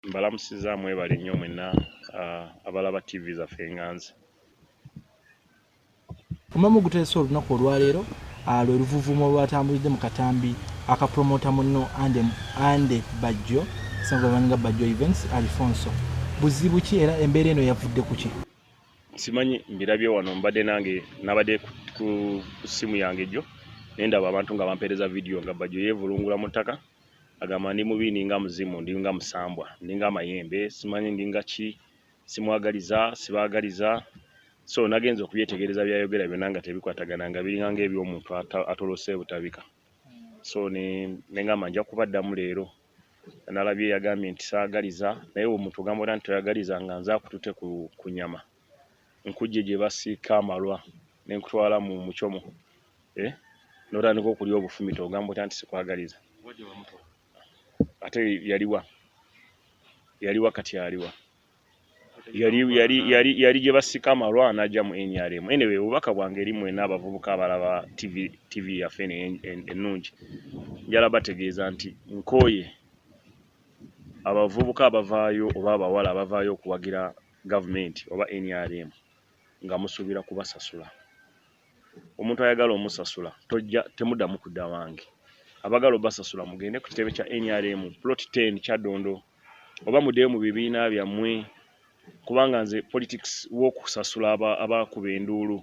Mbalamusiza mwebale nnyo mwenna abalaba TV zaffe enganzi. Omulimu guteesa olunaku olwaleero lwe luvuvuumo olwatambulidde mu katambi akapromota munno Ande Bajjo Sangabanga Bajjo Events Alfonso. Buzibu ki era embeera eno yavudde ku ki? Simanyi mbirabye wano mbadde nange nabadde ku ssimu yange ejjo naye ndaba abantu nga bampeereza vidiyo nga Bajjo yeevulungula mu ttaka agamba ndi mubi ninga muzimu ndinga musambwa ndinga amayembe simanyi ndinga ki simwagaliza sibaagaliza so nagenze okubyetegereza byayogera byonna nga tebikwatagana nga biringanga eby'omuntu atolose butabika so nengamba nja kubaddamu leero nalabye yagambye nti saagaliza naye omuntu ogamba ota nti toyagaliza nga nze akutute ku nyama nkujje gye basiika amalwa nenkutwala mu mucomo notandika okulya obufumito ogamba ota nti sikwagaliza ate yaliwa kati aliwa yali gye basiika amalwa n'ajja mu NRM. Anyway, obubaka bwange eri mwena abavubuka abalaba TV yaffe ennungi njala bategeeza nti nkooye abavubuka abavaayo oba abawala abavaayo okuwagira gavumenti oba NRM nga musuubira kubasasula. Omuntu ayagala omusasula temuddamu kudda wange. Abagala obasasula mugende ku kitebe kya NRM plot 10 Kyadondo oba muddeyo mu bibiina byammwe kubanga nze politics w'okusasula abakuba enduulu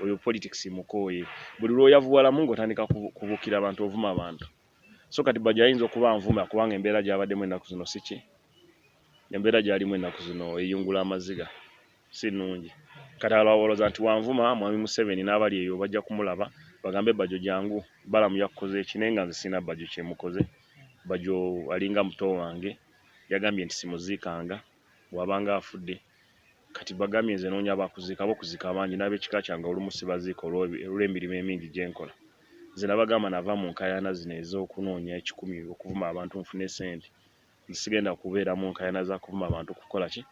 oyo politics mukooye buli lw'oyavuwalamu ng'otandika kubukira abantu ovuma abantu so kati Bajjo ayinza okuba nvuma kubanga embeera gy'abaddemu ennaku zino si ki embeera gy'alimu ennaku zino eyungula amaziga si nnungi kati alowooza nti wanvuma Mwami Museveni n'abali eyo bajja kumulaba bagambe Bajjo jangu balamu yakukoze eki naye nga nze sina Bajjo kyemukoze Bajjo alinga muto wange yagambye nti simuziikanga bw'abanga afudde kati bagambye nze noonya abakuziika ab'okuziika abangi n'ab'ekika kyange olumu sibaziika olw'emirimu emingi gye nkola nze nabagamba nava mu nkaayana zino ez'okunoonya 1,000 okuvuma abantu nfune ssente nsigenda kubeera mu nkaayana za kuvuma abantu kukola ki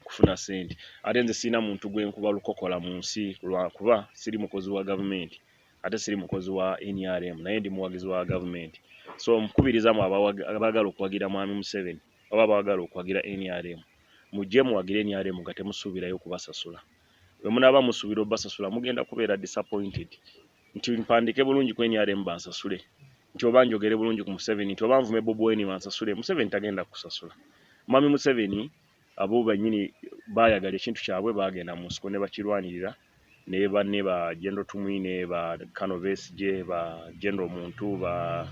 kufuna ssente ate nze sirina muntu gwe nkuba lukokola mu nsi lwakuba siri mukozi wa gavumenti ate siri mukozi wa NRM naye ndi muwagizi wa gavumenti so mukubiriza mu abaagala okuwagira Mwami Museveni oba abaagala okuwagira NRM mujje muwagire NRM nga temusuubirayo kubasasula bwe munaaba musuubira obbasasula mugenda kubeera disappointed nti mpandiike bulungi ku NRM bansasule nti oba njogere bulungi ku Museveni nti oba nvume Bobi Wine bansasule Museveni tagenda kusasula Mwami Museveni abo bannyini baayagala ekintu kyabwe baagenda mu nsiko ne bakirwanirira ne banne ba General Tumwine ba Kano Besigye ba General Muntu ba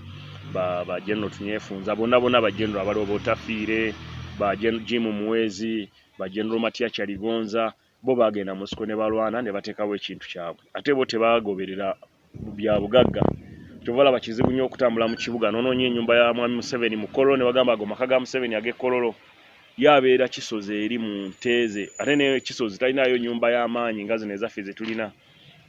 General Tunyefunza bonna ba General abaliwo botafiire ba Jim Muwezi ba General Matia Kyaligonza bo baagenda mu nsiko ne balwana ne bateekawo ekintu kyabwe ate bo tebaagoberera bya bugagga kyovala bakizibu nnyo okutambula mu kibuga noonoonye ennyumba ya Mwami Museveni mu Kololo ne bagamba ago maka ga Museveni ag'ekololo yabeera Kisozi eri mu Nteeze ate ne Kisozi talinayo nnyumba y'amaanyi nga zino ezaffe ze tulina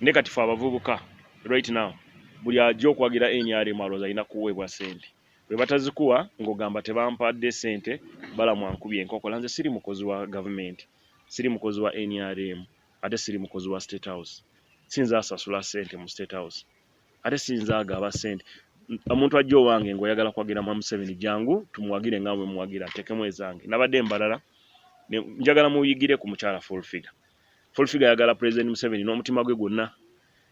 ne kati ffe abavubuka right now buli ajja okwagira NRM alowooza alina kuweebwa ssente bwe batazikuwa ng'ogamba tebampadde ssente balamu ankubye enkokola nze siri mukozi wa gavumenti siri mukozi wa NRM ate siri mukozi wa State House sinza asasula ssente mu State House ate sinza agaba ssente omuntu ajja owange ng'oyagala kwagira Mwami Museveni jangu tumuwagire nga bwe muwagira ntekemu ezange nabadde mbalala njagala muyigire ku mukyala full figure yagala President Museveni n'omutima gwe gwonna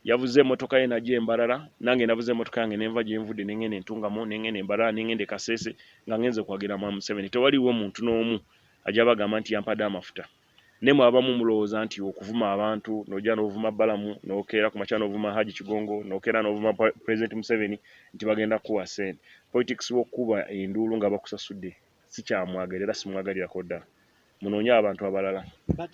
yavuze emmotoka ye najja embalala nange navuze emmotoka yange nenva gye nvudde nengenda entungamo nengenda embalala nengenda Kasese nga ngenze kwagira Mwami Museveni tewaliwo muntu n'omu ajja bagamba nti yampadde amafuta ne mwabamu mulowooza nti okuvuma abantu n'ojja n'ovuma Balamu n'okeera ku makya n'ovuma Haji Kigongo n'okeera n'ovuma President Museveni nti bagenda kuwa ssente politics w'okkuba enduulu nga bakusasudde si kyamwagala era simwagalirako ddala munoonye abantu abalala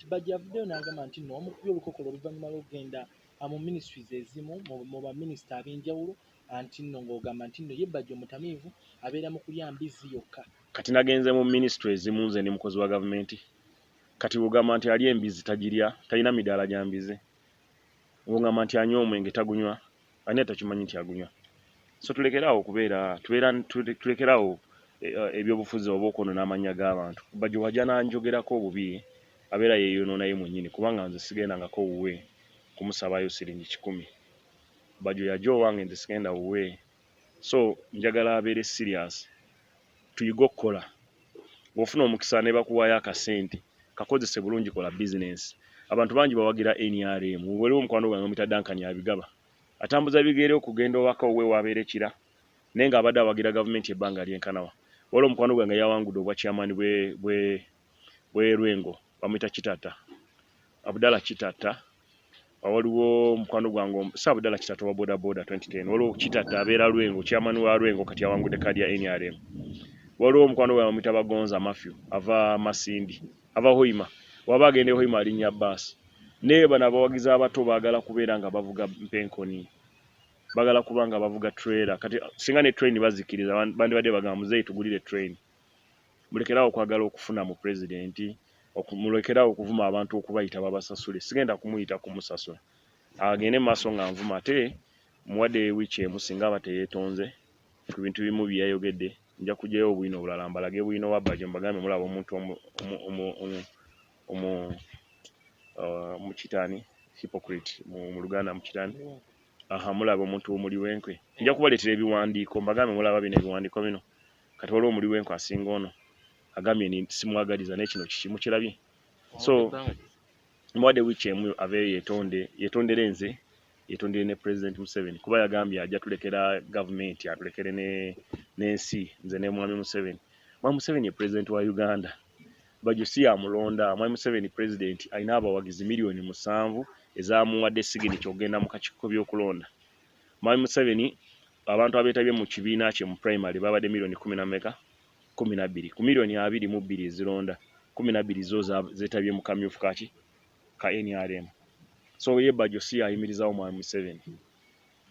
Bajjo avuddeyo n'agamba nti nno omukubye olukokola oluvannyuma lw'okugenda mu ministries ezimu mu baminisita ab'enjawulo anti nno ng'ogamba nti nno ye Bajjo mutamiivu abeera mu kulya mbizzi yokka kati nagenze mu ministry ezimu nze ndi mukozi wa gavumenti kati wogamba nti ali embizi tagirya talina midaala gya mbizi wogamba nti anywa omwenge tagunywa ani atakimanyi nti agunywa so tulekeraawo tulekeraawo ebyobufuzi oba okwonoona amannya g'abantu Bajjo wajja nanjogerako obubi abeera yeeyonoonayo mwennyini kubanga nze sigendangako wuwe kumusabayo siringi 1,000 Bajjo yajja owange nze sigenda wuwe so njagala abeere serious tuyige okukola ng'ofuna omukisa ne bakuwaayo akasente kakozese bulungi kola business. Abantu bangi bawagira NRM. Waliwo omukwano gwange omuyita Duncan abigaba atambuza bigere okugenda owaka owe wabeera ekira naye nga abadde awagira gavumenti ebbanga lyenkanawa. Waliwo omukwano gwange yawangudde obwa chairman bwe Lwengo bamuyita Kitata Abdallah Kitata. Waliwo omukwano gwange Abdallah Kitata wa boda boda 2010. Waliwo Kitata abeera Lwengo chairman wa Lwengo kati awangudde kadi ya NRM. Waliwo omukwano gwange bamuyita Bagonza Matthew ava Masindi ava Hoima waba agende Hoima alinnya bbaasi. Naye bano abawagizi abato baagala kubeera nga bavuga mpenkoni, bagala kuba nga bavuga trailer. Kati singa ne train bazikiriza bandibadde bagamba muzeeyi tugulire train. Mulekerawo okwagala okufuna mu president, mulekerawo okuvuma abantu okubayita babasasule. Sigenda kumuyita kumusasula agende maaso nga nvuma ate muwadde wiiki emu singa aba teyeetonze ku bintu bimu byayogedde nja kujjayo obwino obulala mbalage bwino wabbajo mbagambe mulaba omuntu mukitani hypocrite mu Luganda mukitani mulaba omuntu omuli wenkwe nja kubaleetera ebiwandiiko mbagambe mulaba bino ebiwandiiko bino kati waliwo omuli wenkwe asinga ono agambye ni simwagaliza n'ekino kikimu kirabye. So muwadde wiiki emu ave yetondere nze yetondere ne President Museveni kuba yagambye ajja tulekera gavumenti atulekere n'ensi nze ne Mwami Museveni. Mwami Museveni ye President wa Uganda. Bajjo si amulonda. Mwami Museveni President alina abawagizi miliyoni 7 ezaamuwadde signature okugenda mu kakiiko by'okulonda. Mwami Museveni abantu abeetabye mu kibiina kye mu primary babadde miliyoni 12 ku miliyoni 22 ezilonda 12 zo zeetabye mu kamyufu ka NRM. So ye Bajjo si ayimirizawo Mwami Museveni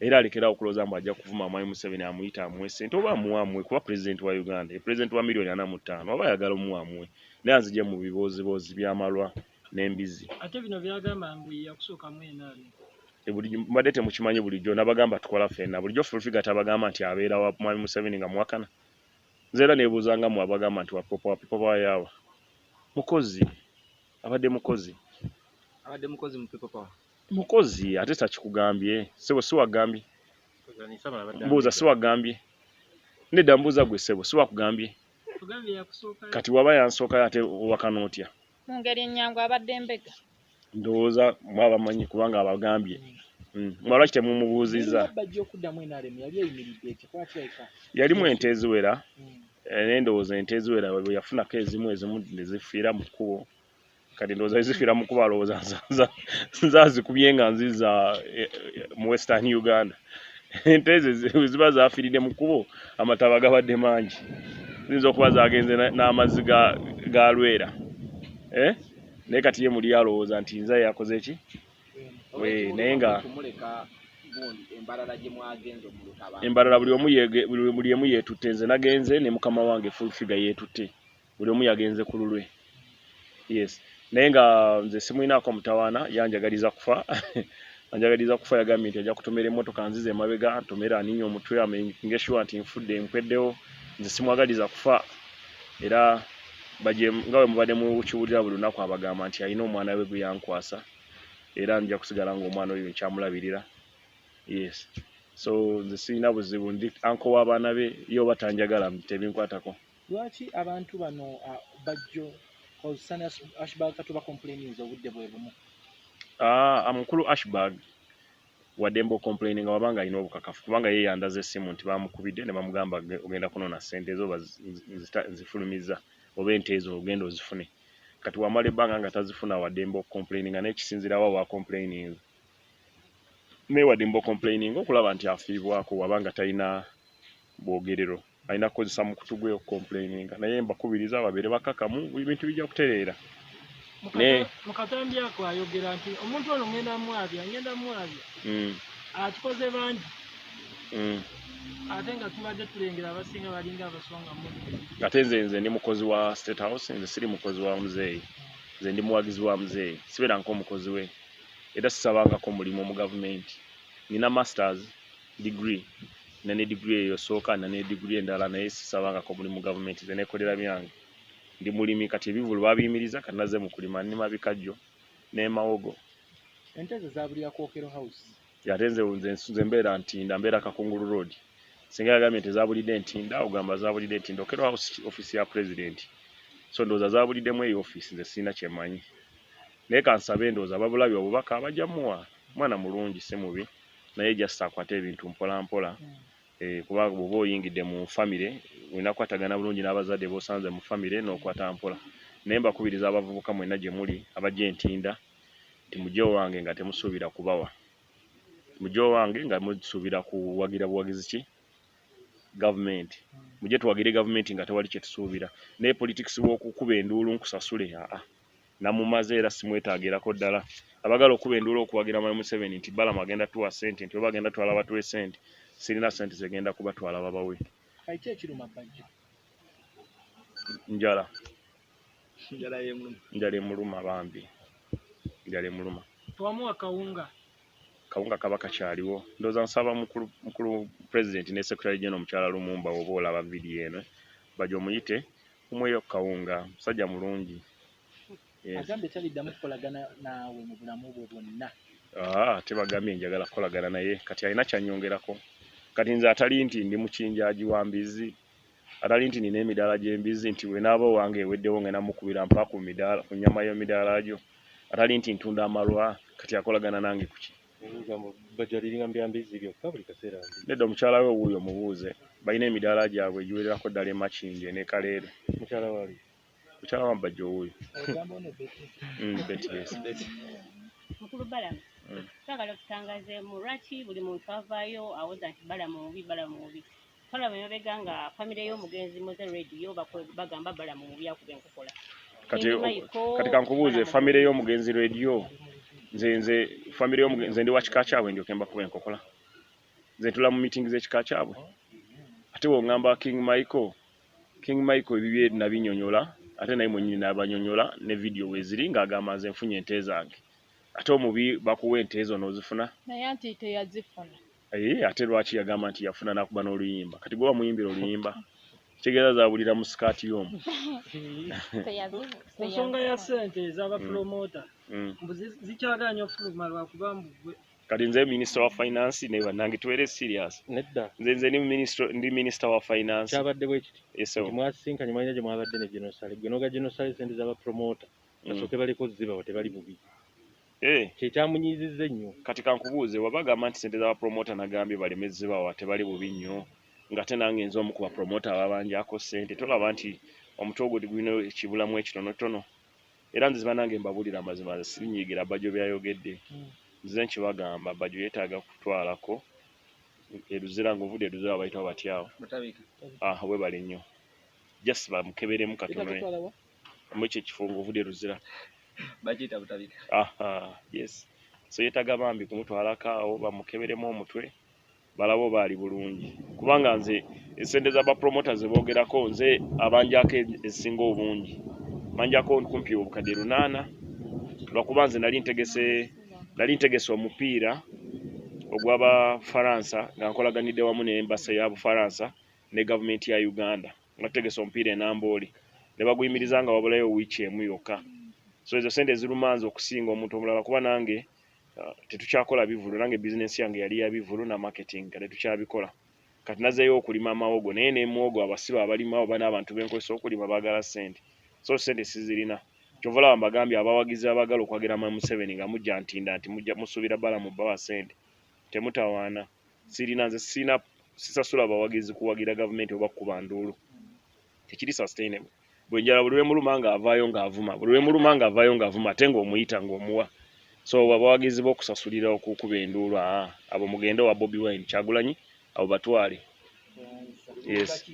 era alekera okulooza mbu ajja kuvuma Mwami Museveni amuyita amuwe ssente oba amuwe kuba President wa Uganda President wa miliyoni 45 oba ayagala omuwe naye anzije mu biboozibozi by'amalwa n'embizi. Ate bino byagamba ngu yakusooka mu NRM. Buli mbadde temukimanyi bulijjo nabagamba tukola ffenna bulijjo Fulfiga tabagamba nti abeera wa Mwami Museveni nga mwakana. Nze era neebuuzanga mu abagamba nti wapopa yawa mukozi abadde mukozi mu people power. Mukozi ate takikugambye sebo siwagambye mbuuza siwagambye nedda mbuuza gwe sebo siwakugambye kati waba yansooka ate wakana otya mu ngeri ennyangu abadde mbega ndowooza mwabamanyi kubanga abagambye mwalwaki temumubuuzizza yalimu ente eziwera n'endowooza ente eziwera bwe yafunako ezimu ne zifiira mu kkubo kati ndowooza ezifiira mu kkubo alowooza nzazikubye nga nziza mu Western Uganda. Ente ezo ziba zaafiiridde mu kkubo amataba gabadde mangi ziyinza okuba zagenze n'amazzi ga Lwera naye kati ye muli alowooza nti nza yakoze ki naye nga embalala buli emu yeetutte. Nze nagenze ne mukama wange Fulfiga yeetutte buli omu yagenze ku lulwe. Yes naye nga nze simulinaako mutawaana yanjagaliza kufa anjagaliza kufa yagambye nti ajja kutomera emmotoka nzize emabega ntomera aninnya omutwe amenye sure nti nfudde nkweddewo. Nze simwagaliza kufa era baje nga bwe mubadde mu kiwulira buli lunaku abagamba nti alina omwana we gwe yankwasa era nja kusigala ng'omwana oyo nkyamulabirira. Yes so nze sirina buzibu ndi anko w'abaana be yo batanjagala tebinkwatako. Lwaki abantu bano Bajjo Osana Ashbag katuba complaining obudde bwe bumu? Amukulu Ashbag wadde mbo complaining wabanga alina obukakafu kubanga ye yandaze essimu nti bamukubidde ne bamugamba ogenda kunona ssente ezo nzifulumiza oba ente ezo ogenda ozifune. Kati wamala ebbanga nga tazifuna wadde mbo complaining n'ekisinzirawo wa complaining ne wadde mbo complaining okulaba nti afiibwako wabanga talina bwogerero alina kukozesa mu kutu gwe complaining naye mbakubiriza babeere bakakamu ebintu bijja kutereera. Mukatambi ako ayogera nti omuntu ono ngenda mwabya akikoze bangi ate nga tubadde tulengera abasinga balinga abasonga mu ate nze ndi mukozi wa State House nze siri mukozi wa muzeeyi nze ndi muwagizi wa muzeeyi sibeera nk'omukozi we era sisabangako mulimu mu gavumenti. Nina masters degree na ne degree eyo sooka na ne degree endala naye sisabangako mulimu mu gavumenti nze neekolera byange. Ndi mulimi kati ebivulu babiyimiriza kati naze mu kulima nnima bikajjo n'emawogo. Ente zo zaabulira Kwokero House. Ate nze mbeera Ntinda mbeera Kakungulu Road. Singa yagambye nti zaabulidde Ntinda ogamba zaabulidde Ntinda Kwokero House office ya president so ndowooza zaabuliddemu eyo office nze sirina kyemanyi naye kansabe ndowooza babulabye obubaka abajja muwa mwana mulungi si mubi naye just akwate ebintu mpola mpola kuba bw'oba oyingidde mu famire olina kukwatagana bulungi n'abazadde b'osanze mu famire n'okwata mpola naye mbakubiriza abavubuka mwenna gye muli abajja entinda nti mujje wange nga temusuubira kubawa mujje wange nga musuubira kuwagira buwagizi ki gavumenti mujje tuwagire gavumenti nga tewali kye tusuubira naye politics bw'okukuba enduulu nkusasule namumaze era simwetaagerako ddala abagala okuba enduulu okuwagira Museveni nti Balamu agenda tuwa ssente nti oba agenda twala batuwe ssente sirina ssente zegenda kubatwala babawe Kiki ekiruma Bajjo? Njala Njala emuluma bambi njala emuluma Twamuwa kawunga kaba kakyaliwo ndowooza nsaba mukulu president ne secretary general omukyala Lumumba oba olaba vidiyo eno Bajjo omuyite mumweyo kawunga musajja mulungi agambye taliddamu kukolagana naawe mu bulamu bwe bwonna tebagambye njagala kukolagana naye kati alina kyanyongerako kati nze atali nti ndi mukinjaaji wa mbizi atali nti nina emidaala gy'embizi nti we naaba wange eweddewo ngenda mukubira mpa ku nnyama y'emidaala gyo atali nti ntunda amalwa kati akolagana nange kuki nedda omukyala we wuuyo mubuuze balina emidaala gyabwe egiwererako ddala emakinje ne kaleere mukyala wa Bajjo wuuyo Mukulu Balamu twagala okutangaza lwaki buli muntu avaayo awoza nti Balamu mubi Balamu yobega nga famire y'omugenzi Moze Radio bagamba Balamu mubi akuba enkokola kati kankubuuze famire y'omugenzi Radio nze famire y'omugenzi ndi wa kika kyabwe ndyoke mbakuba enkokola nze ntula mu meeting z'ekika kyabwe ate wongamba King Michael ebibye nabinyonyola ate naye mwenyini n'abanyonyola ne video weziri ng'agamba nze nfunye ente zange ate omubi bakuwa ente ezo n'ozifuna naye anti teyazifuna ate lwaki yagamba nti yafuna n'akuba n'oluyimba kati gwe wamuyimbira oluyimba kitegeeza zaabulira mu sikaati y'omu ku nsonga ya ssente ez'abapromota zikyaganya ofuluma lwakuba mbugwe kati nze minisita wa finance ne bannange tubeere serious nedda nze ndi minisita wa finance kyabadde bwe kiti mwasinkanye mwalina gye mwabadde ne genosale gwe noga genosale sente z'abapromota basooke baliko zibawa tebali bubi kyekyamunyiizizza ennyo kati kankubuuze wabagamba nti sente z'abapromota nagambye baleme zibawa tebali bubi nnyo ngate nange nze omu ku bapromota ababanjako ssente tolaba nti omutwe ogwo gulina ekibulamu ekitonotono era nziba nange mbabulira amazima sirinyiigira Bajjo byayogedde nzize nkibagamba Bajjo yeetaaga kutwalako eruzira ng'ovudde eruzira bayitawo batyawo we bali nnyo just bamukeberemu katono mu ekyo ekifo ng'ovudde eruzira bakiyita butabika yes so yeetaaga bambi kumutwalako awo bamukeberemu omutwe balabo baali bulungi kubanga nze essente z'abapromota ze boogerako nze abanjako esinga obungi manjako kumpi obukadde 8 lwakuba nze nali ntegese omupiira ogw'Abafaransa nga nkolaganidde wamu n'embasa ya Bufaransa ne gavumenti ya Uganda nga tutegese omupiira e Nambooli ne baguyimiriza nga wabulayo wiiki emu yokka so ezo sente zirumanza okusinga omuntu omulala kuba nange tetukyakola bivulu nange bizinesi yange yali ya bivulu na marketing kale tukyabikola kati nazeeyo okulima amawogo naye n'emwogo abasiba abalima oba n'abantu benkozesa okulima baagala ssente so ssente sizirina kyova olaba mbagambye abawagizi abagala okwagira Museveni nga mujja ntinda nti mujja musuubira Balamu bbawa ssente temutawaana sirina nze sisasula abawagizi kuwagira gavumenti oba kukuba nduulu tekiri sustainable bwe njala buli lwemuluma ng'avaayo ng'avuma ate ng'omuyita ng'omuwa so abawagizi b'okusasulira okukuba enduulu abo mugende wa Bobi Wine Kyagulanyi abo batwale yes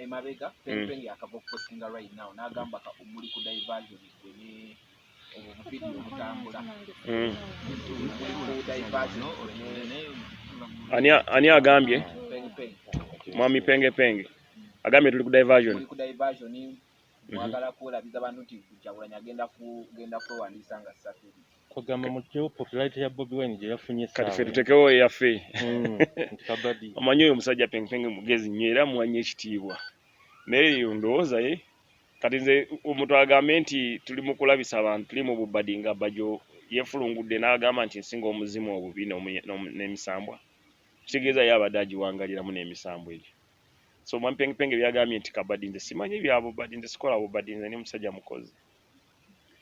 emabega pengpeng akava okuposinga right now n'agamba muli ku diversion ne video mutambula muli ku diversion ani agambye mwami pengepenge agambye tuli ku diversion mwagala kwolabiza bantu nti Kyagulanyi agenda kwewandiisa nga ssatu kwagamba mutyo popularity ya Bobi Wine gye yafunye kati ffe tutekewo eyaffe omanyi oyo omusajja pengepenge mugezi nnyo era muwanye ekitiibwa naye eyo ndowooza ye kati nze omuntu agambe nti tuli mu kulabisa abantu tuli mu bubadi nga Bajjo yefulungudde n'agamba nti nsinga omuzimu obubi n'emisambwa kitegeeza ye abadde agiwangaliramu n'emisambwa egyo so Mwampengepenge byagambye nti Kabadi nze simanyi bya Bobadi nze sikola Bobadi nze ni musajja mukozi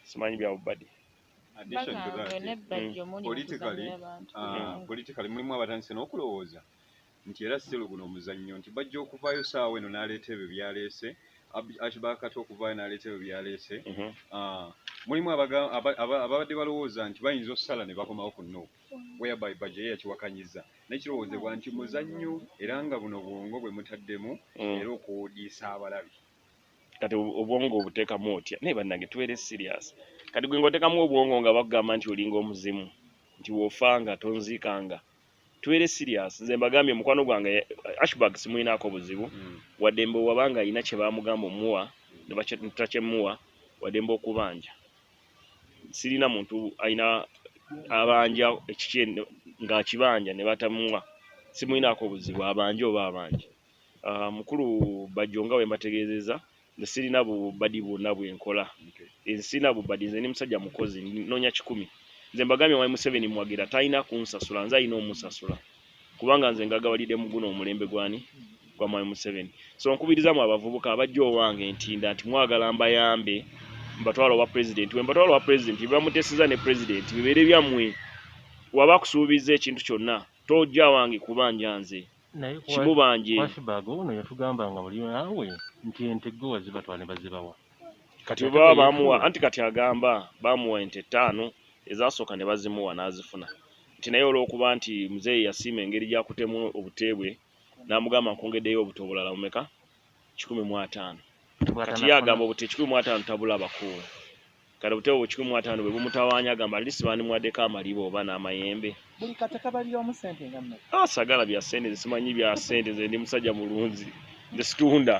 simanyi bya Bobadi. Addition to that, politically mulimu abatandise n'okulowooza nti era still guno omuzannyo nti bajja okuvaayo saawa eno n'aleeta ebyo byaleese Ashibakato okuvaayo n'aleeta ebyo byaleese mulimu ababadde balowooza nti bayinza okusala ne bakomawo ku no whereby budget yakiwakanyiza n'ekirowoozebwa nti muzannyo era nga buno bwongo bwe mutaddemu era okuwodiisa abalabi kati obwongo obuteekamu otya naye bannange tubeere serious kati gwe ng'oteekamu obwongo nga bakugamba nti olinga omuzimu nti w'ofanga tonziikanga tubeere serious nze mbagambye mukwano gwange Ashbag simuyinaako buzibu waddembe wabanga alina kye baamugamba omuwa ne batakyemuwa waddembe okubanja sirina muntu alina abanja ekikye ng'akibanja ne batamuwa simuyinaako buzibu abanje oba abanje mukulu Bajjo nga bwe mbategeezeza nze sirina bubadi bwonna bwenkola sirina bubadi nze ni musajja mukozi noonya 100 nze mbagambye Mwai Museveni mwagira talina kunsasula nze alina omusasula kubanga nze ngagawalidde mu guno omulembe gwani gwa Mwai Museveni so nkubirizamu abavubuka abajja owange ntinda nti mwagala mbayambe mbatwala wa president we mbatwala wa president bamutesiza ne president bibeere byammwe waba kusuubiza ekintu kyonna tojja wange kubanja nze kimubanje Ashibag ono yatugamba nga muli nawe nti ente gwe wazibatwala ne bazibawa kati baba bamuwa anti kati agamba bamuwa ente 5 ezasooka ne bazimuwa n'azifuna nti naye olw'okuba nti muzeeyi yasiima engeri gyakutemu obuteebwe n'amugamba nkongeddeyo obuto obulala mumeka 15 kati yagamba obuti 15 tabula bakulu kati obuteebwe 15 bwe bumutawaanya agamba alisi baanimuwaddeko amalibo oba n'amayembe buli kataka baliramu ssente nga mmeka sagala bya ssente simanyi bya ssente nze ndi musajja mulunzi nze situunda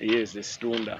yes situunda